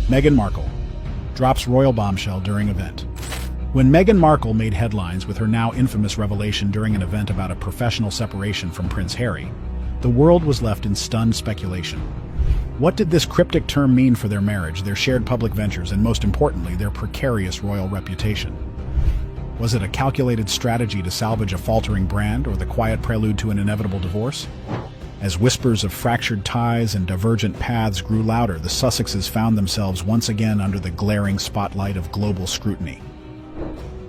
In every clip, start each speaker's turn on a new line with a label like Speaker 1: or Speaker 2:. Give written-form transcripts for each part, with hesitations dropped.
Speaker 1: Meghan Markle drops royal bombshell during event. When Meghan Markle made headlines with her now infamous revelation during an event about a professional separation from Prince Harry, the world was left in stunned speculation. What did this cryptic term mean for their marriage, their shared public ventures, and most importantly, their precarious royal reputation? Was it a calculated strategy to salvage a faltering brand, or the quiet prelude to an inevitable divorce? As whispers of fractured ties and divergent paths grew louder, the Sussexes found themselves once again under the glaring spotlight of global scrutiny.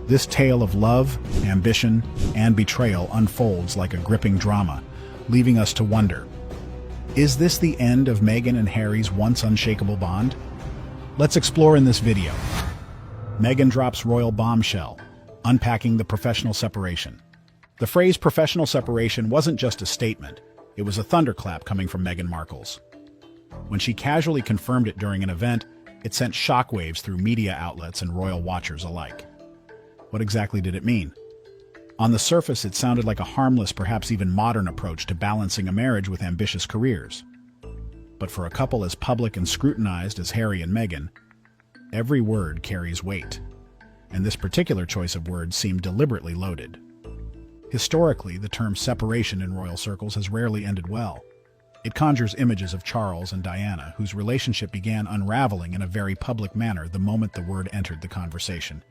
Speaker 1: This tale of love, ambition, and betrayal unfolds like a gripping drama, leaving us to wonder, is this the end of Meghan and Harry's once unshakable bond? Let's explore in this video. Meghan drops royal bombshell, unpacking the professional separation. The phrase professional separation wasn't just a statement, it was a thunderclap coming from Meghan Markle's. When she casually confirmed it during an event, it sent shockwaves through media outlets and royal watchers alike. What exactly did it mean? On the surface, it sounded like a harmless, perhaps even modern approach to balancing a marriage with ambitious careers. But for a couple as public and scrutinized as Harry and Meghan, every word carries weight. And this particular choice of words seemed deliberately loaded. Historically, the term separation in royal circles has rarely ended well. It conjures images of Charles and Diana, whose relationship began unraveling in a very public manner the moment the word entered the conversation.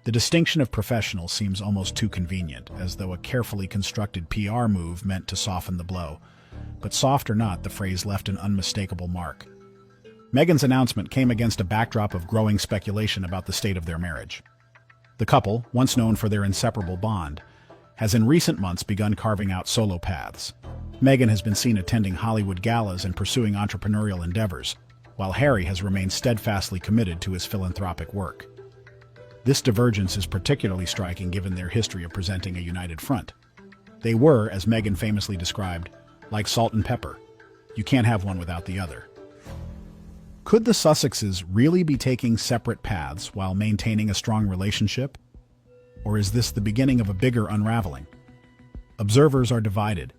Speaker 1: The distinction of professional seems almost too convenient, as though a carefully constructed PR move meant to soften the blow. But soft or not, the phrase left an unmistakable mark. Meghan's announcement came against a backdrop of growing speculation about the state of their marriage. The couple, once known for their inseparable bond, has in recent months begun carving out solo paths. Meghan has been seen attending Hollywood galas and pursuing entrepreneurial endeavors, while Harry has remained steadfastly committed to his philanthropic work. This divergence is particularly striking given their history of presenting a united front. They were, as Meghan famously described, like salt and pepper. You can't have one without the other. Could the Sussexes really be taking separate paths while maintaining a strong relationship? Or is this the beginning of a bigger unraveling? Observers are divided,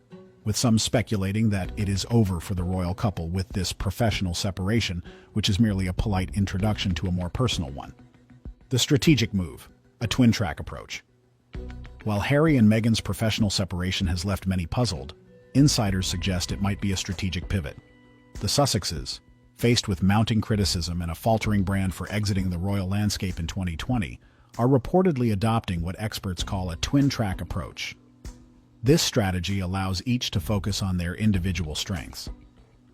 Speaker 1: with some speculating that it is over for the royal couple with this professional separation, which is merely a polite introduction to a more personal one. The strategic move, a twin-track approach. While Harry and Meghan's professional separation has left many puzzled, insiders suggest it might be a strategic pivot. The Sussexes, faced with mounting criticism and a faltering brand for exiting the royal landscape in 2020, are reportedly adopting what experts call a twin-track approach. This strategy allows each to focus on their individual strengths.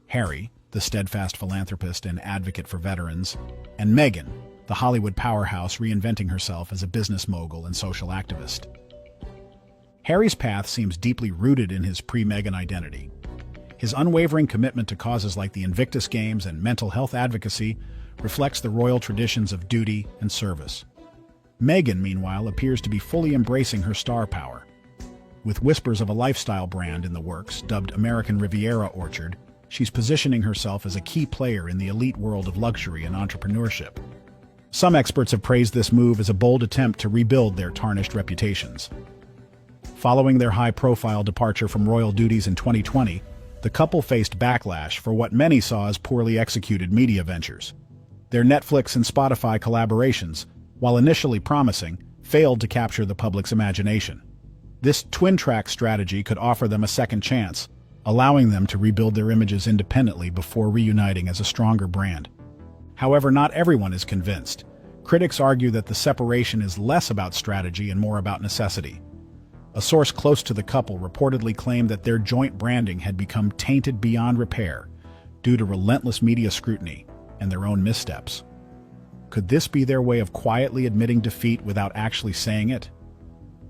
Speaker 1: Harry, the steadfast philanthropist and advocate for veterans, and Meghan, the Hollywood powerhouse reinventing herself as a business mogul and social activist. Harry's path seems deeply rooted in his pre-Meghan identity. His unwavering commitment to causes like the Invictus Games and mental health advocacy reflects the royal traditions of duty and service. Meghan, meanwhile, appears to be fully embracing her star power. With whispers of a lifestyle brand in the works, dubbed American Riviera Orchard, she's positioning herself as a key player in the elite world of luxury and entrepreneurship. Some experts have praised this move as a bold attempt to rebuild their tarnished reputations. Following their high-profile departure from royal duties in 2020, the couple faced backlash for what many saw as poorly executed media ventures. Their Netflix and Spotify collaborations, while initially promising, failed to capture the public's imagination. This twin-track strategy could offer them a second chance, allowing them to rebuild their images independently before reuniting as a stronger brand. However, not everyone is convinced. Critics argue that the separation is less about strategy and more about necessity. A source close to the couple reportedly claimed that their joint branding had become tainted beyond repair due to relentless media scrutiny and their own missteps. Could this be their way of quietly admitting defeat without actually saying it?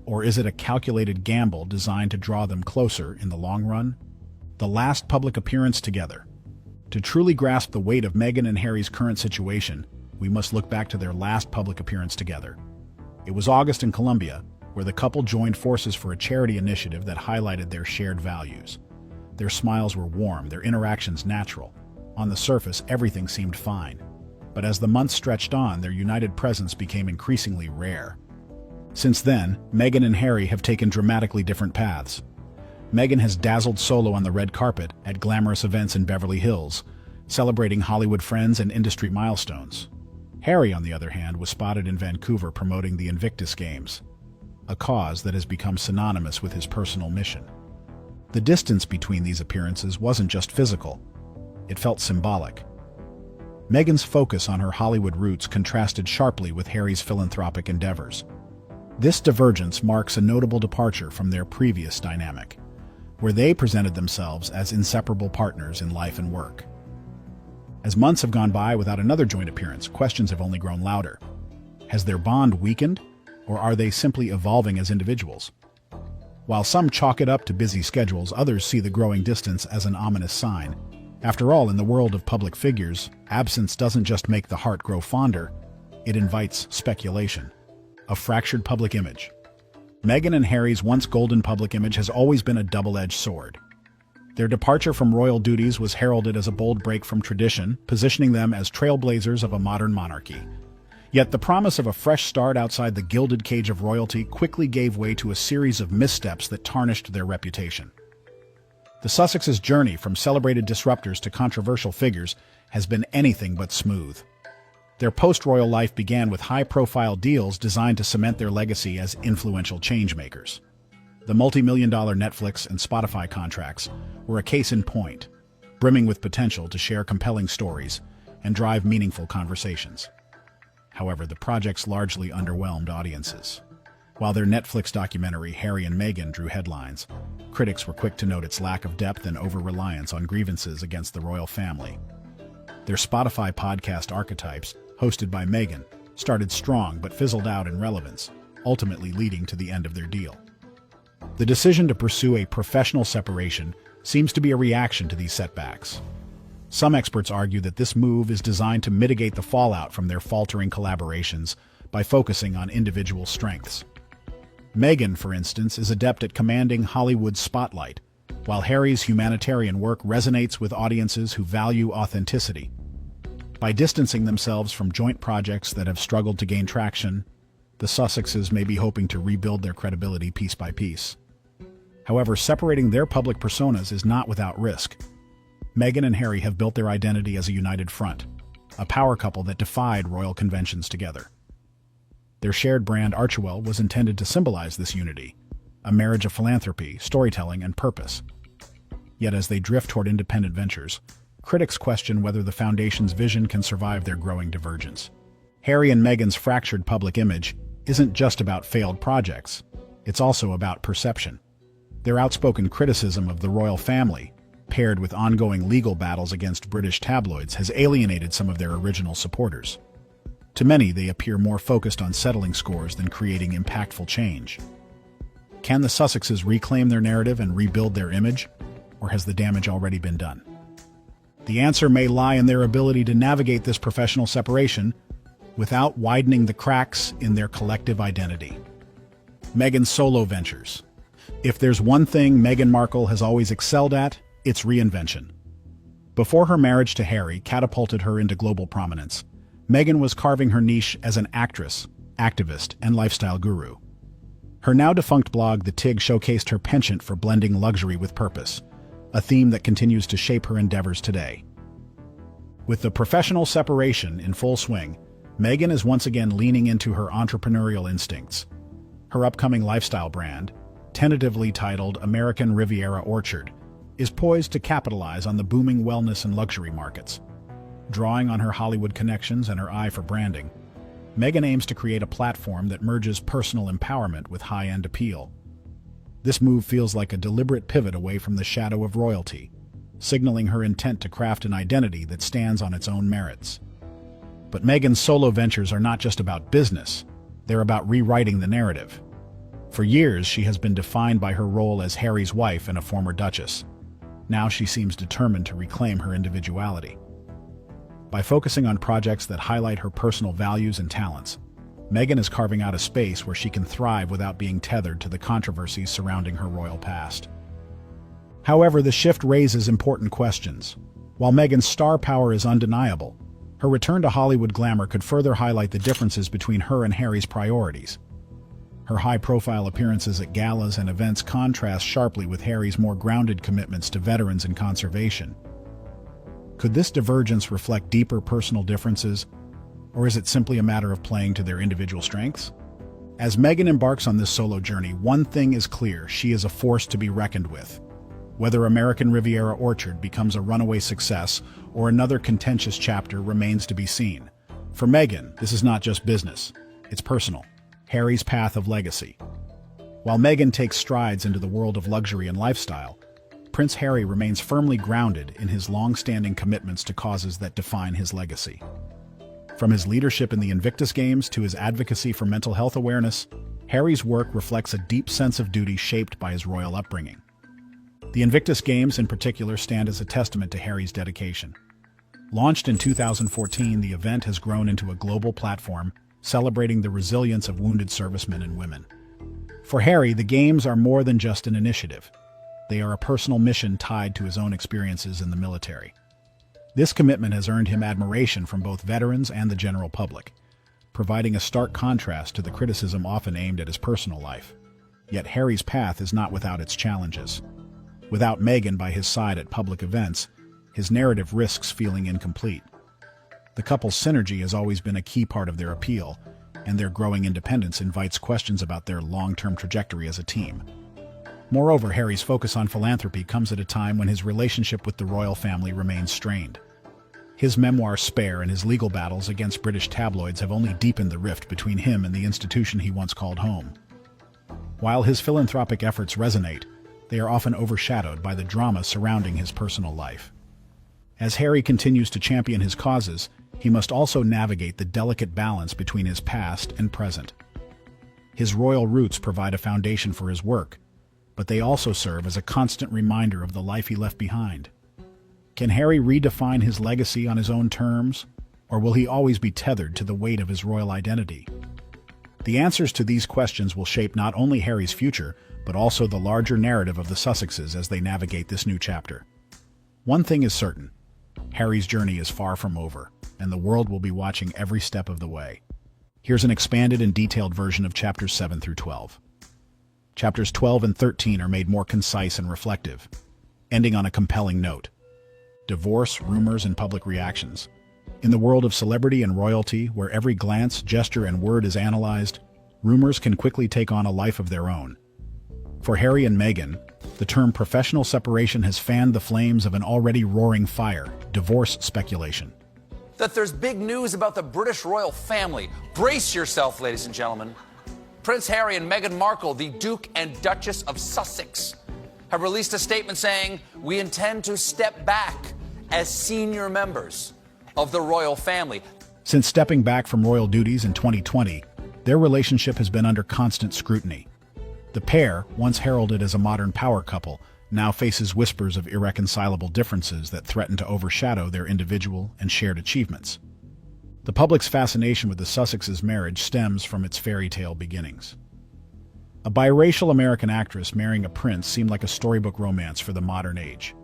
Speaker 1: Or is it a calculated gamble designed to draw them closer in the long run? The last public appearance together. To truly grasp the weight of Meghan and Harry's current situation, we must look back to their last public appearance together. It was August in Colombia, where the couple joined forces for a charity initiative that highlighted their shared values. Their smiles were warm, their interactions natural. On the surface, everything seemed fine. But as the months stretched on, their united presence became increasingly rare. Since then, Meghan and Harry have taken dramatically different paths. Meghan has dazzled solo on the red carpet at glamorous events in Beverly Hills, celebrating Hollywood friends and industry milestones. Harry, on the other hand, was spotted in Vancouver promoting the Invictus Games, a cause that has become synonymous with his personal mission. The distance between these appearances wasn't just physical, it felt symbolic. Meghan's focus on her Hollywood roots contrasted sharply with Harry's philanthropic endeavors. This divergence marks a notable departure from their previous dynamic, where they presented themselves as inseparable partners in life and work. As months have gone by without another joint appearance, questions have only grown louder. Has their bond weakened, or are they simply evolving as individuals? While some chalk it up to busy schedules, others see the growing distance as an ominous sign. After all, in the world of public figures, absence doesn't just make the heart grow fonder, it invites speculation. A fractured public image. Meghan and Harry's once golden public image has always been a double-edged sword. Their departure from royal duties was heralded as a bold break from tradition, positioning them as trailblazers of a modern monarchy. Yet the promise of a fresh start outside the gilded cage of royalty quickly gave way to a series of missteps that tarnished their reputation. The Sussexes' journey from celebrated disruptors to controversial figures has been anything but smooth. Their post-royal life began with high-profile deals designed to cement their legacy as influential changemakers. The multi-million-dollar Netflix and Spotify contracts were a case in point, brimming with potential to share compelling stories and drive meaningful conversations. However, the projects largely underwhelmed audiences. While their Netflix documentary Harry and Meghan drew headlines, critics were quick to note its lack of depth and over-reliance on grievances against the royal family. Their Spotify podcast Archetypes, hosted by Meghan, started strong but fizzled out in relevance, ultimately leading to the end of their deal. The decision to pursue a professional separation seems to be a reaction to these setbacks. Some experts argue that this move is designed to mitigate the fallout from their faltering collaborations by focusing on individual strengths. Meghan, for instance, is adept at commanding Hollywood's spotlight, while Harry's humanitarian work resonates with audiences who value authenticity. By distancing themselves from joint projects that have struggled to gain traction, the Sussexes may be hoping to rebuild their credibility piece by piece. However, separating their public personas is not without risk. Meghan and Harry have built their identity as a united front, a power couple that defied royal conventions together. Their shared brand Archewell was intended to symbolize this unity, a marriage of philanthropy, storytelling, and purpose. Yet as they drift toward independent ventures, critics question whether the foundation's vision can survive their growing divergence. Harry and Meghan's fractured public image isn't just about failed projects, it's also about perception. Their outspoken criticism of the royal family, paired with ongoing legal battles against British tabloids, has alienated some of their original supporters. To many, they appear more focused on settling scores than creating impactful change. Can the Sussexes reclaim their narrative and rebuild their image, or has the damage already been done? The answer may lie in their ability to navigate this professional separation without widening the cracks in their collective identity. Meghan's solo ventures. If there's one thing Meghan Markle has always excelled at, it's reinvention. Before her marriage to Harry catapulted her into global prominence, Meghan was carving her niche as an actress, activist, and lifestyle guru. Her now-defunct blog, The Tig, showcased her penchant for blending luxury with purpose, a theme that continues to shape her endeavors today. With the professional separation in full swing, Meghan is once again leaning into her entrepreneurial instincts. Her upcoming lifestyle brand, tentatively titled American Riviera Orchard, is poised to capitalize on the booming wellness and luxury markets. Drawing on her Hollywood connections and her eye for branding, Meghan aims to create a platform that merges personal empowerment with high-end appeal. This move feels like a deliberate pivot away from the shadow of royalty, signaling her intent to craft an identity that stands on its own merits. But Meghan's solo ventures are not just about business, they're about rewriting the narrative. For years, she has been defined by her role as Harry's wife and a former duchess. Now she seems determined to reclaim her individuality. By focusing on projects that highlight her personal values and talents, Meghan is carving out a space where she can thrive without being tethered to the controversies surrounding her royal past. However, the shift raises important questions. While Meghan's star power is undeniable, her return to Hollywood glamour could further highlight the differences between her and Harry's priorities. Her high-profile appearances at galas and events contrast sharply with Harry's more grounded commitments to veterans and conservation. Could this divergence reflect deeper personal differences, or is it simply a matter of playing to their individual strengths? As Meghan embarks on this solo journey, one thing is clear: she is a force to be reckoned with. Whether American Riviera Orchard becomes a runaway success or another contentious chapter remains to be seen. For Meghan, this is not just business, it's personal. Harry's path of legacy. While Meghan takes strides into the world of luxury and lifestyle, Prince Harry remains firmly grounded in his long-standing commitments to causes that define his legacy. From his leadership in the Invictus Games to his advocacy for mental health awareness, Harry's work reflects a deep sense of duty shaped by his royal upbringing. The Invictus Games in particular stand as a testament to Harry's dedication. Launched in 2014, the event has grown into a global platform celebrating the resilience of wounded servicemen and women. For Harry, the Games are more than just an initiative. They are a personal mission tied to his own experiences in the military. This commitment has earned him admiration from both veterans and the general public, providing a stark contrast to the criticism often aimed at his personal life. Yet Harry's path is not without its challenges. Without Meghan by his side at public events, his narrative risks feeling incomplete. The couple's synergy has always been a key part of their appeal, and their growing independence invites questions about their long-term trajectory as a team. Moreover, Harry's focus on philanthropy comes at a time when his relationship with the royal family remains strained. His memoir Spare and his legal battles against British tabloids have only deepened the rift between him and the institution he once called home. While his philanthropic efforts resonate, they are often overshadowed by the drama surrounding his personal life. As Harry continues to champion his causes, he must also navigate the delicate balance between his past and present. His royal roots provide a foundation for his work, but they also serve as a constant reminder of the life he left behind. Can Harry redefine his legacy on his own terms, or will he always be tethered to the weight of his royal identity? The answers to these questions will shape not only Harry's future, but also the larger narrative of the Sussexes as they navigate this new chapter. One thing is certain: Harry's journey is far from over, and the world will be watching every step of the way. Here's an expanded and detailed version of chapters 7 through 12. Chapters 12 and 13 are made more concise and reflective, ending on a compelling note. Divorce, rumors, and public reactions. In the world of celebrity and royalty, where every glance, gesture, and word is analyzed, rumors can quickly take on a life of their own. For Harry and Meghan, the term professional separation has fanned the flames of an already roaring fire: divorce speculation.
Speaker 2: That there's big news about the British royal family. Brace yourself, ladies and gentlemen. Prince Harry and Meghan Markle, the Duke and Duchess of Sussex, have released a statement saying, "We intend to step back as senior members of the royal family."
Speaker 1: Since stepping back from royal duties in 2020, their relationship has been under constant scrutiny. The pair, once heralded as a modern power couple, now faces whispers of irreconcilable differences that threaten to overshadow their individual and shared achievements. The public's fascination with the Sussexes' marriage stems from its fairy tale beginnings. A biracial American actress marrying a prince seemed like a storybook romance for the modern age.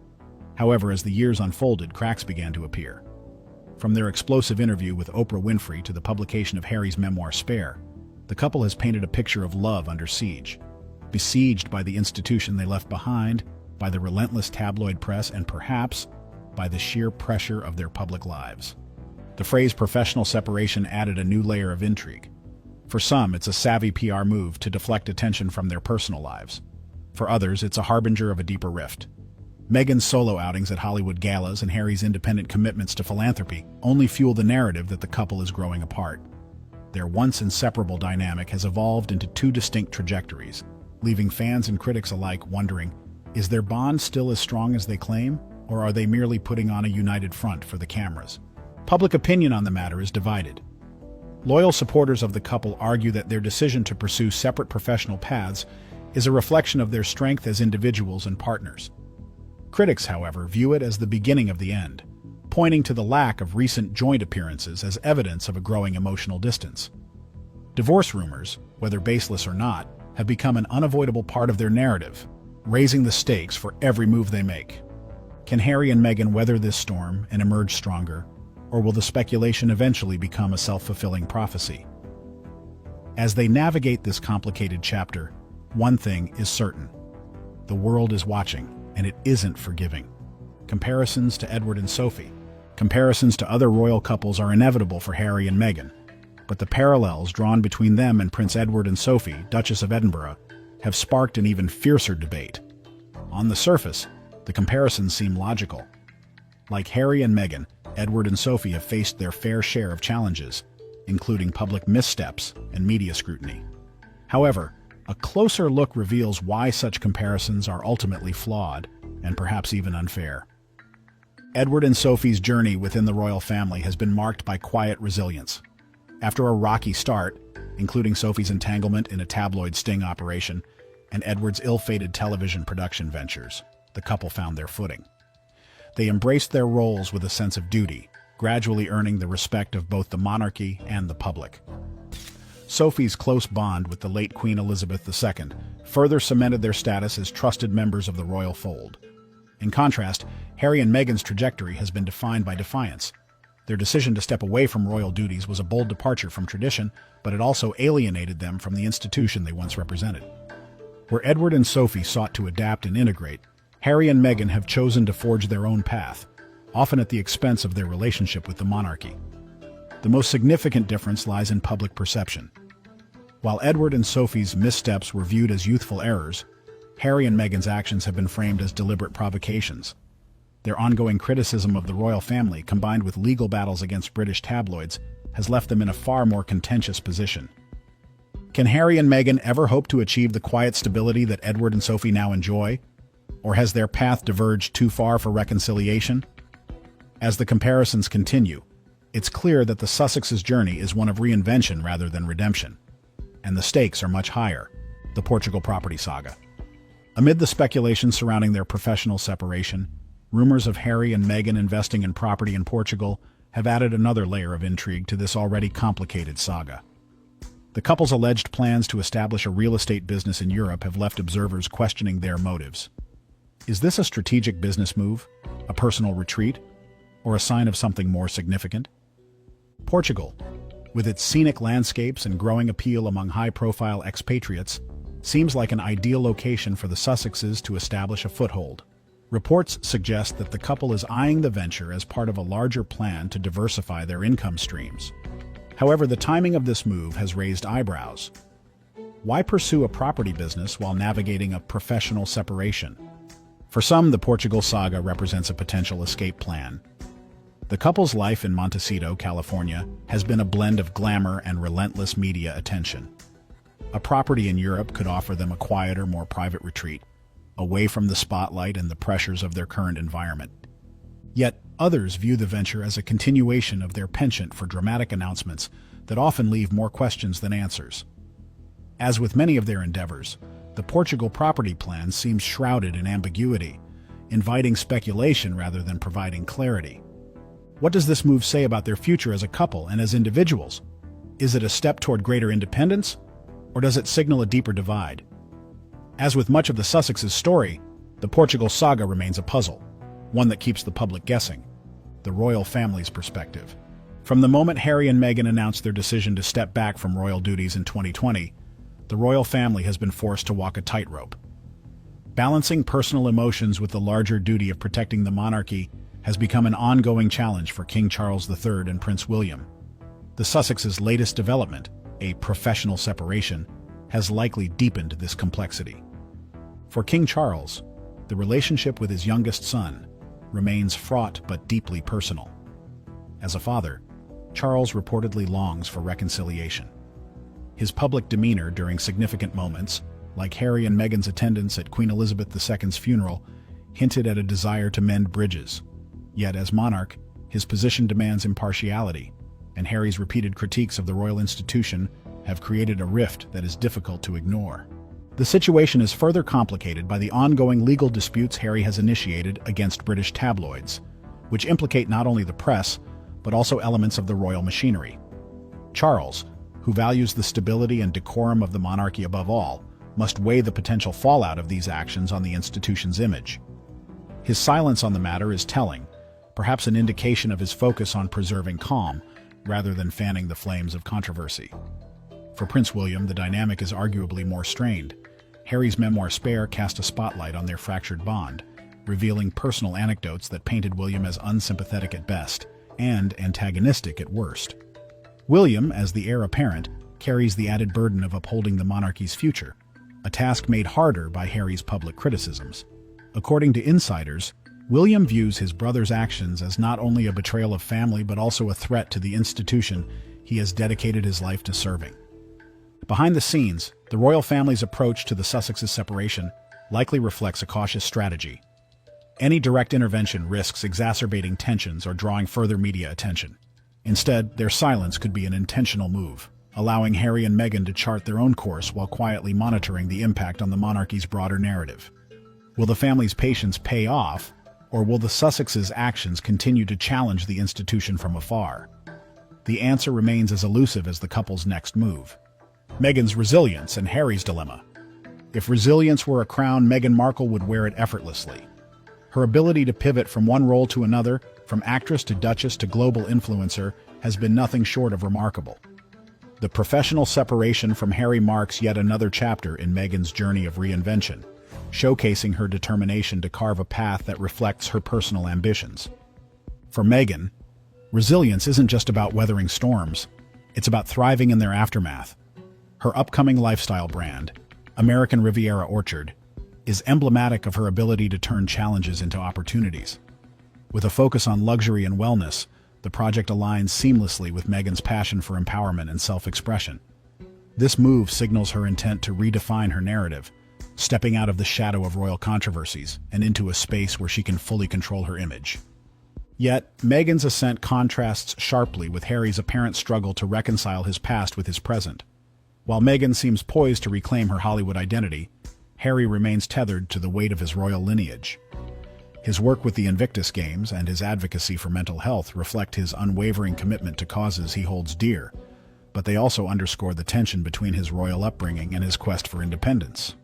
Speaker 1: However, as the years unfolded, cracks began to appear. From their explosive interview with Oprah Winfrey to the publication of Harry's memoir Spare, the couple has painted a picture of love under siege, besieged by the institution they left behind, by the relentless tabloid press, and perhaps by the sheer pressure of their public lives. The phrase professional separation added a new layer of intrigue. For some, it's a savvy PR move to deflect attention from their personal lives. For others, it's a harbinger of a deeper rift. Meghan's solo outings at Hollywood galas and Harry's independent commitments to philanthropy only fuel the narrative that the couple is growing apart. Their once inseparable dynamic has evolved into two distinct trajectories, leaving fans and critics alike wondering, is their bond still as strong as they claim, or are they merely putting on a united front for the cameras? Public opinion on the matter is divided. Loyal supporters of the couple argue that their decision to pursue separate professional paths is a reflection of their strength as individuals and partners. Critics, however, view it as the beginning of the end, pointing to the lack of recent joint appearances as evidence of a growing emotional distance. Divorce rumors, whether baseless or not, have become an unavoidable part of their narrative, raising the stakes for every move they make. Can Harry and Meghan weather this storm and emerge stronger, or will the speculation eventually become a self-fulfilling prophecy? As they navigate this complicated chapter, one thing is certain: the world is watching, and it isn't forgiving. Comparisons to Edward and Sophie, Comparisons to other royal couples are inevitable for Harry and Meghan, but the parallels drawn between them and Prince Edward and Sophie, Duchess of Edinburgh, have sparked an even fiercer debate. On the surface, the comparisons seem logical. Like Harry and Meghan, Edward and Sophie have faced their fair share of challenges, including public missteps and media scrutiny. However, a closer look reveals why such comparisons are ultimately flawed and perhaps even unfair. Edward and Sophie's journey within the royal family has been marked by quiet resilience. After a rocky start, including Sophie's entanglement in a tabloid sting operation and Edward's ill-fated television production ventures, the couple found their footing. They embraced their roles with a sense of duty, gradually earning the respect of both the monarchy and the public. Sophie's close bond with the late Queen Elizabeth II further cemented their status as trusted members of the royal fold. In contrast, Harry and Meghan's trajectory has been defined by defiance. Their decision to step away from royal duties was a bold departure from tradition, but it also alienated them from the institution they once represented. Where Edward and Sophie sought to adapt and integrate, Harry and Meghan have chosen to forge their own path, often at the expense of their relationship with the monarchy. The most significant difference lies in public perception. While Edward and Sophie's missteps were viewed as youthful errors, Harry and Meghan's actions have been framed as deliberate provocations. Their ongoing criticism of the royal family, combined with legal battles against British tabloids, has left them in a far more contentious position. Can Harry and Meghan ever hope to achieve the quiet stability that Edward and Sophie now enjoy? Or has their path diverged too far for reconciliation? As the comparisons continue, it's clear that the Sussexes' journey is one of reinvention rather than redemption. And the stakes are much higher: the Portugal property saga. Amid the speculation surrounding their professional separation, rumors of Harry and Meghan investing in property in Portugal have added another layer of intrigue to this already complicated saga. The couple's alleged plans to establish a real estate business in Europe have left observers questioning their motives. Is this a strategic business move, a personal retreat, or a sign of something more significant? Portugal, with its scenic landscapes and growing appeal among high-profile expatriates, seems like an ideal location for the Sussexes to establish a foothold. Reports suggest that the couple is eyeing the venture as part of a larger plan to diversify their income streams. However, the timing of this move has raised eyebrows. Why pursue a property business while navigating a professional separation? For some, the Portugal saga represents a potential escape plan. The couple's life in Montecito, California, has been a blend of glamour and relentless media attention. A property in Europe could offer them a quieter, more private retreat, away from the spotlight and the pressures of their current environment. Yet, others view the venture as a continuation of their penchant for dramatic announcements that often leave more questions than answers. As with many of their endeavors, the Portugal property plan seems shrouded in ambiguity, inviting speculation rather than providing clarity. What does this move say about their future as a couple and as individuals? Is it a step toward greater independence, or does it signal a deeper divide? As with much of the Sussexes' story, the Portugal saga remains a puzzle, one that keeps the public guessing: the royal family's perspective. From the moment Harry and Meghan announced their decision to step back from royal duties in 2020, the royal family has been forced to walk a tightrope. Balancing personal emotions with the larger duty of protecting the monarchy has become an ongoing challenge for King Charles III and Prince William. The Sussexes' latest development, a professional separation, has likely deepened this complexity. For King Charles, the relationship with his youngest son remains fraught but deeply personal. As a father, Charles reportedly longs for reconciliation. His public demeanor during significant moments, like Harry and Meghan's attendance at Queen Elizabeth II's funeral, hinted at a desire to mend bridges. Yet, as monarch, his position demands impartiality, and Harry's repeated critiques of the royal institution have created a rift that is difficult to ignore. The situation is further complicated by the ongoing legal disputes Harry has initiated against British tabloids, which implicate not only the press, but also elements of the royal machinery. Charles, who values the stability and decorum of the monarchy above all, must weigh the potential fallout of these actions on the institution's image. His silence on the matter is telling, perhaps an indication of his focus on preserving calm, rather than fanning the flames of controversy. For Prince William, the dynamic is arguably more strained. Harry's memoir Spare cast a spotlight on their fractured bond, revealing personal anecdotes that painted William as unsympathetic at best. and antagonistic at worst. William, as the heir apparent, carries the added burden of upholding the monarchy's future, a task made harder by Harry's public criticisms. According to insiders, William views his brother's actions as not only a betrayal of family but also a threat to the institution he has dedicated his life to serving. Behind the scenes, the royal family's approach to the Sussexes' separation likely reflects a cautious strategy. Any direct intervention risks exacerbating tensions or drawing further media attention. Instead, their silence could be an intentional move, allowing Harry and Meghan to chart their own course while quietly monitoring the impact on the monarchy's broader narrative. Will the family's patience pay off, or will the Sussexes' actions continue to challenge the institution from afar? The answer remains as elusive as the couple's next move. Meghan's resilience and Harry's dilemma. If resilience were a crown, Meghan Markle would wear it effortlessly. Her ability to pivot from one role to another, from actress to duchess to global influencer, has been nothing short of remarkable. The professional separation from Harry marks yet another chapter in Meghan's journey of reinvention, showcasing her determination to carve a path that reflects her personal ambitions. For Meghan, resilience isn't just about weathering storms, it's about thriving in their aftermath. Her upcoming lifestyle brand, American Riviera Orchard, is emblematic of her ability to turn challenges into opportunities. With a focus on luxury and wellness, the project aligns seamlessly with Meghan's passion for empowerment and self-expression. This move signals her intent to redefine her narrative, stepping out of the shadow of royal controversies and into a space where she can fully control her image. Yet, Meghan's ascent contrasts sharply with Harry's apparent struggle to reconcile his past with his present. While Meghan seems poised to reclaim her Hollywood identity, Harry remains tethered to the weight of his royal lineage. His work with the Invictus Games and his advocacy for mental health reflect his unwavering commitment to causes he holds dear, but they also underscore the tension between his royal upbringing and his quest for independence.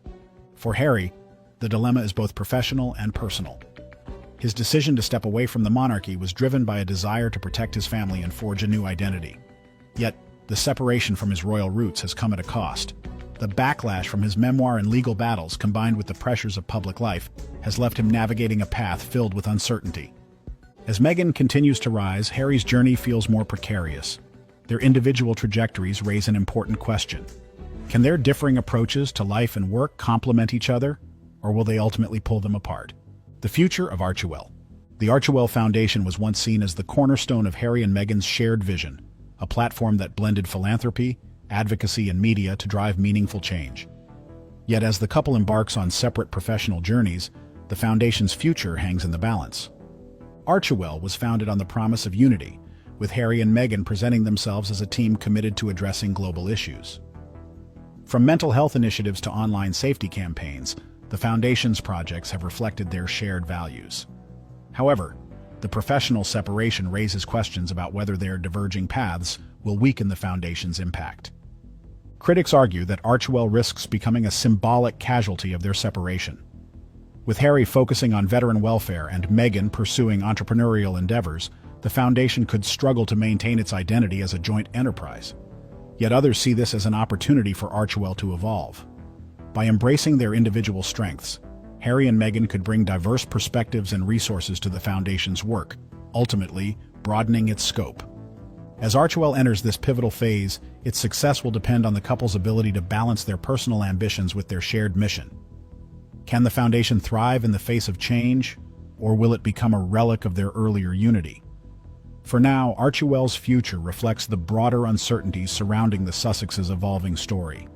Speaker 1: For Harry, the dilemma is both professional and personal. His decision to step away from the monarchy was driven by a desire to protect his family and forge a new identity. Yet, the separation from his royal roots has come at a cost. The backlash from his memoir and legal battles, combined with the pressures of public life, has left him navigating a path filled with uncertainty. As Meghan continues to rise, Harry's journey feels more precarious. Their individual trajectories raise an important question. Can their differing approaches to life and work complement each other, or will they ultimately pull them apart? The future of Archewell. The Archewell Foundation was once seen as the cornerstone of Harry and Meghan's shared vision, a platform that blended philanthropy, advocacy, and media to drive meaningful change. Yet as the couple embarks on separate professional journeys, the foundation's future hangs in the balance. Archewell was founded on the promise of unity, with Harry and Meghan presenting themselves as a team committed to addressing global issues. From mental health initiatives to online safety campaigns, the foundation's projects have reflected their shared values. However, the professional separation raises questions about whether their diverging paths will weaken the foundation's impact. Critics argue that Archewell risks becoming a symbolic casualty of their separation. With Harry focusing on veteran welfare and Meghan pursuing entrepreneurial endeavors, the foundation could struggle to maintain its identity as a joint enterprise. Yet others see this as an opportunity for Archewell to evolve. By embracing their individual strengths, Harry and Meghan could bring diverse perspectives and resources to the foundation's work, ultimately broadening its scope. As Archewell enters this pivotal phase, its success will depend on the couple's ability to balance their personal ambitions with their shared mission. Can the foundation thrive in the face of change, or will it become a relic of their earlier unity? For now, Archewell's future reflects the broader uncertainties surrounding the Sussexes' evolving story.